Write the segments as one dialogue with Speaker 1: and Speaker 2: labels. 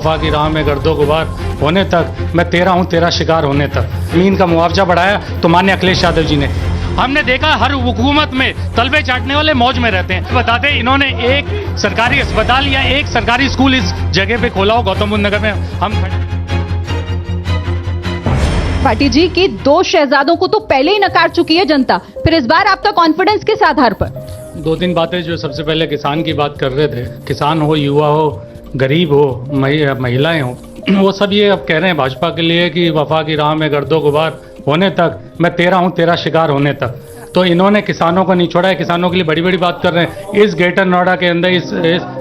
Speaker 1: वफा की राह में गर्दो गुबार होने तक मैं तेरा हूँ तेरा शिकार होने तक। जमीन का मुआवजा बढ़ाया तो माननीय अखिलेश यादव जी ने। हमने देखा हर हुकूमत में तलबे चाटने वाले मौज में रहते हैं। बताते इन्होंने एक सरकारी अस्पताल या एक सरकारी स्कूल इस जगह पे खोला हो गौतम बुद्ध नगर में। हम
Speaker 2: पार्टी जी की 2 शहजादों को तो पहले ही नकार चुकी है जनता, फिर इस बार आपका कॉन्फिडेंस किस आधार पर?
Speaker 1: 2-3 बातें जो सबसे पहले किसान की बात कर रहे थे, किसान हो, युवा हो, गरीब हो, महिलाएं हो, वो सब ये अब कह रहे हैं भाजपा के लिए कि वफा की राह में गर्दो गुबार होने तक मैं तेरा हूँ तेरा शिकार होने तक। तो इन्होंने किसानों को नहीं छोड़ा है, किसानों के लिए बड़ी बड़ी बात कर रहे हैं। इस ग्रेटर नोएडा के अंदर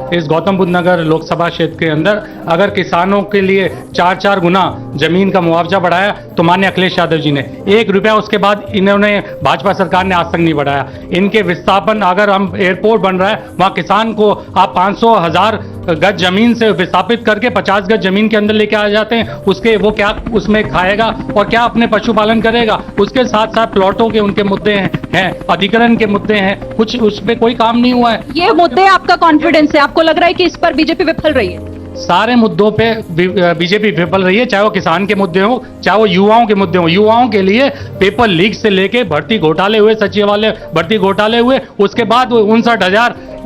Speaker 1: इस गौतम बुद्ध नगर लोकसभा क्षेत्र के अंदर अगर किसानों के लिए 4 गुना जमीन का मुआवजा बढ़ाया तो माननीय अखिलेश यादव जी ने 1 रुपया उसके बाद इन्होंने भाजपा सरकार ने आज तक नहीं बढ़ाया। इनके विस्थापन, अगर हम एयरपोर्ट बन रहा है वहाँ किसान को आप 500,000 गज जमीन से विस्थापित करके 50 गज जमीन के अंदर लेके आ जाते हैं, उसके वो क्या उसमें खाएगा और क्या अपने पशुपालन करेगा। उसके साथ साथ प्लॉटों के उनके मुद्दे हैं, अधिग्रहण के मुद्दे हैं, कुछ उस पर कोई काम नहीं हुआ है।
Speaker 2: ये मुद्दे आपका कॉन्फिडेंस है, आपको लग रहा है कि इस पर बीजेपी विफल रही है?
Speaker 1: सारे मुद्दों पे बीजेपी विफल रही है, चाहे वो किसान के मुद्दे हो, चाहे वो युवाओं के मुद्दे हो। युवाओं के लिए पेपर लीक से लेके भर्ती घोटाले हुए, सचिवालय भर्ती घोटाले हुए, उसके बाद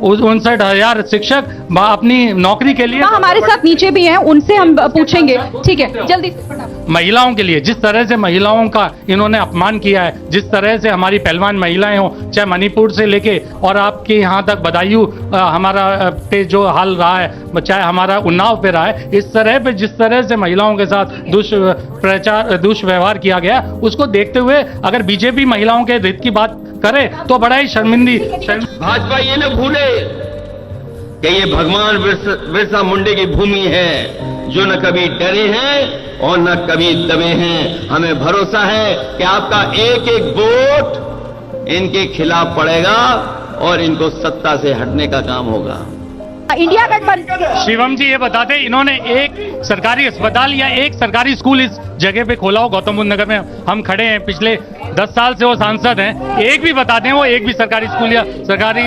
Speaker 1: 59,000 शिक्षक अपनी नौकरी के लिए।
Speaker 2: हमारे साथ नीचे भी हैं, उनसे हम पूछेंगे। ठीक है, जल्दी।
Speaker 1: महिलाओं के लिए जिस तरह से महिलाओं का इन्होंने अपमान किया है, जिस तरह से हमारी पहलवान महिलाएं हो, चाहे मणिपुर से लेके और आपके यहाँ तक बदायूं हमारा पे जो हाल रहा है, चाहे हमारा उन्नाव पे रहा है, इस तरह पे जिस तरह से महिलाओं के साथ दुष्व्यवहार किया गया, उसको देखते हुए अगर बीजेपी महिलाओं के हित की बात करे तो बड़ा ही शर्मिंदी।
Speaker 3: भाजपा ये न भूले कि ये भगवान बिरसा मुंडे की भूमि है, जो न कभी डरे हैं और न कभी दबे हैं। हमें भरोसा है कि आपका एक एक वोट इनके खिलाफ पड़ेगा और इनको सत्ता से हटने का काम होगा।
Speaker 2: इंडिया गठबंधन
Speaker 1: शिवम जी ये बताते इन्होंने एक सरकारी अस्पताल या एक सरकारी स्कूल इस जगह पे खोला हो गौतम बुद्ध नगर में। हम खड़े हैं, पिछले 10 साल से वो सांसद हैं, एक भी बताते हैं वो एक भी सरकारी स्कूल या सरकारी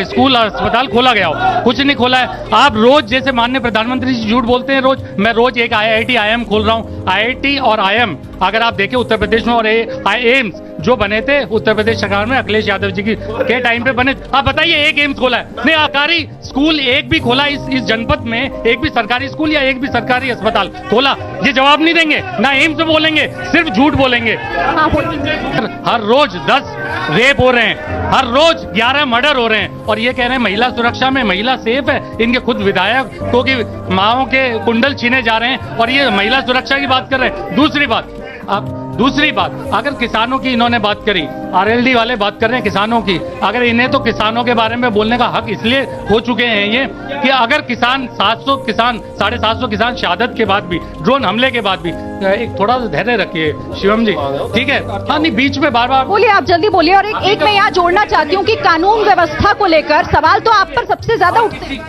Speaker 1: स्कूल अस्पताल खोला गया हो, कुछ नहीं खोला है। आप रोज जैसे माननीय प्रधानमंत्री जी झूठ बोलते हैं रोज, मैं रोज एक IIT IIM खोल रहा हूँ। IIT और IIM अगर आप देखें उत्तर प्रदेश में, और एम्स जो बने थे उत्तर प्रदेश सरकार में अखिलेश यादव जी के टाइम पे बने। आप बताइए एक एम्स खोला है? नहीं, सरकारी स्कूल एक भी खोला इस जनपद में? एक भी सरकारी स्कूल या एक भी सरकारी अस्पताल खोला? ये जवाब नहीं देंगे, ना एम्स बोलेंगे, सिर्फ झूठ बोलेंगे। हर रोज 10 रेप हो रहे हैं, हर रोज 11 मर्डर हो रहे हैं, और ये कह रहे हैं महिला सुरक्षा में महिला सेफ है। इनके खुद विधायकों की माओं के कुंडल छीने जा रहे हैं और ये महिला सुरक्षा की बात कर रहे हैं। दूसरी बात अगर किसानों की इन्होंने बात करी, RLD वाले बात कर रहे हैं किसानों की, अगर इन्हें तो किसानों के बारे में बोलने का हक इसलिए हो चुके हैं ये कि अगर किसान 750 किसान शहादत के बाद भी, ड्रोन हमले के बाद भी, एक थोड़ा सा धैर्य रखिए शिवम जी, ठीक है? हाँ, नहीं बीच में बार बार
Speaker 2: बोलिए, आप जल्दी बोलिए। और एक मैं यहाँ जोड़ना चाहती हूँ कि कानून व्यवस्था को लेकर सवाल तो आप पर सबसे ज्यादा उठते हैं,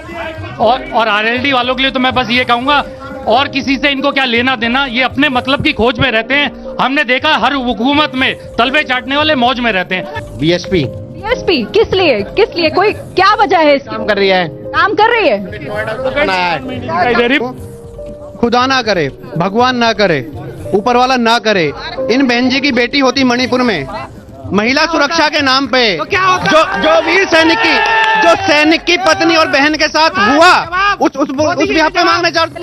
Speaker 1: और RLD वालों के लिए तो मैं बस ये कहूंगा, और किसी से इनको क्या लेना देना, ये अपने मतलब की खोज में रहते हैं। हमने देखा हर हुकूमत में तलबे चाटने वाले मौज में रहते हैं।
Speaker 4: BSP
Speaker 2: किस लिए कोई क्या वजह है?
Speaker 4: काम कर रही है,
Speaker 2: काम कर रही है।
Speaker 4: खुदा ना करे, भगवान ना करे, ऊपर वाला ना करे, इन बहन जी की बेटी होती मणिपुर में, महिला सुरक्षा के नाम पे जो वीर सैनिक की पत्नी और बहन के साथ हुआ, उस भी आप पे मांगना चाहते